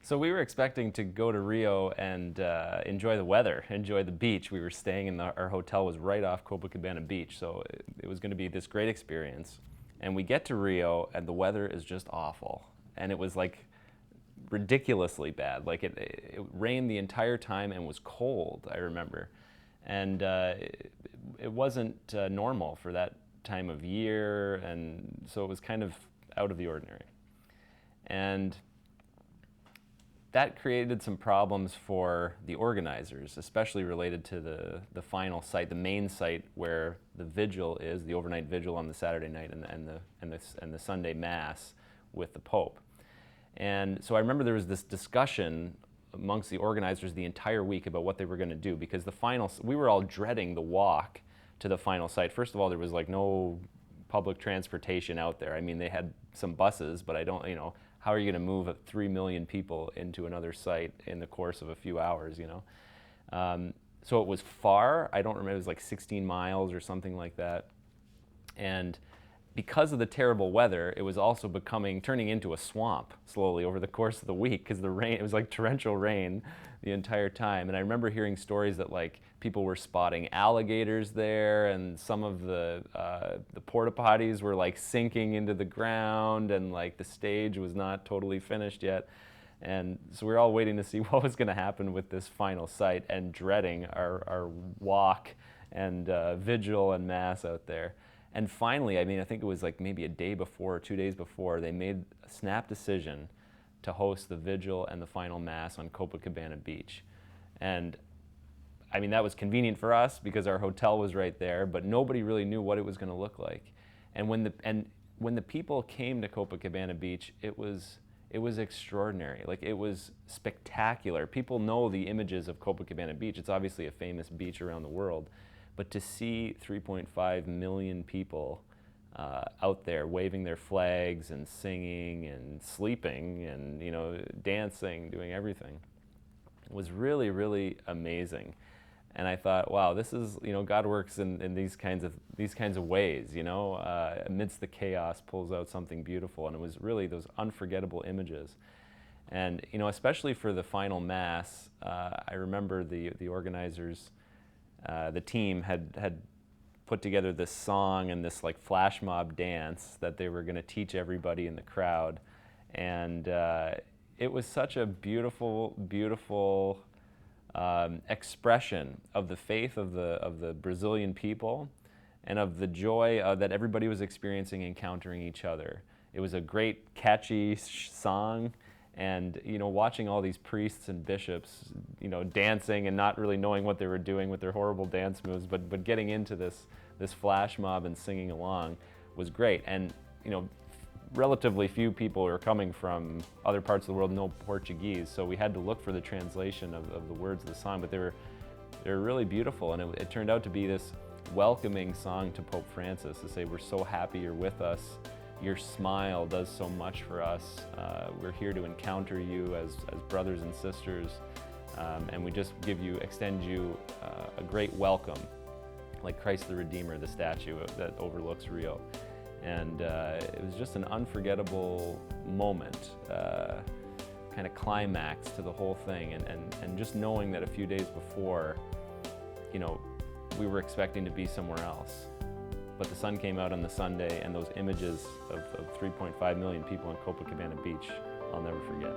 So we were expecting to go to Rio and enjoy the weather, enjoy the beach. We were staying in our hotel was right off Copacabana Beach, so it was going to be this great experience. And we get to Rio, and the weather is just awful. And it was like ridiculously bad. Like it rained the entire time and was cold, I remember. And it wasn't normal for that time of year, and so it was kind of out of the ordinary. And that created some problems for the organizers, especially related to the final site, the main site where the vigil is, the overnight vigil on the Saturday night and the Sunday Mass with the Pope. And so I remember there was this discussion amongst the organizers the entire week about what they were going to do, because we were all dreading the walk to the final site. First of all, there was like no public transportation out there. I mean, they had some buses, but I don't, how are you going to move 3 million people into another site in the course of a few hours, So it was far. I don't remember, it was like 16 miles or something like that. And because of the terrible weather, it was also turning into a swamp slowly over the course of the week, because it was like torrential rain the entire time. And I remember hearing stories that like people were spotting alligators there, and some of the porta potties were like sinking into the ground, and like the stage was not totally finished yet. And so we were all waiting to see what was going to happen with this final site, and dreading our walk and vigil and mass out there. And finally, I think it was like maybe a day before or 2 days before, they made a snap decision to host the vigil and the final mass on Copacabana Beach. And that was convenient for us because our hotel was right there, but nobody really knew what it was going to look like. And when the people came to Copacabana Beach, it was extraordinary. Like, it was spectacular. People know the images of Copacabana Beach. It's obviously a famous beach around the world. But to see 3.5 million people out there waving their flags and singing and sleeping and dancing, doing everything, was really, really amazing. And I thought, wow, this is, God works in these kinds of ways, amidst the chaos pulls out something beautiful. And it was really those unforgettable images. And especially for the final mass, I remember the organizers. The team had put together this song and this like flash mob dance that they were going to teach everybody in the crowd, and it was such a beautiful, beautiful expression of the faith of the Brazilian people, and of the joy that everybody was experiencing encountering each other. It was a great, catchy song. And watching all these priests and bishops, dancing and not really knowing what they were doing with their horrible dance moves, but getting into this flash mob and singing along was great. And relatively few people were coming from other parts of the world, know Portuguese, so we had to look for the translation of the words of the song. But they were really beautiful, and it turned out to be this welcoming song to Pope Francis to say, "We're so happy you're with us. Your smile does so much for us. We're here to encounter you as brothers and sisters, and we just extend you a great welcome, like Christ the Redeemer, the statue that overlooks Rio." And it was just an unforgettable moment, kind of climax to the whole thing, and just knowing that a few days before, we were expecting to be somewhere else. But the sun came out on the Sunday, and those images of 3.5 million people on Copacabana Beach, I'll never forget.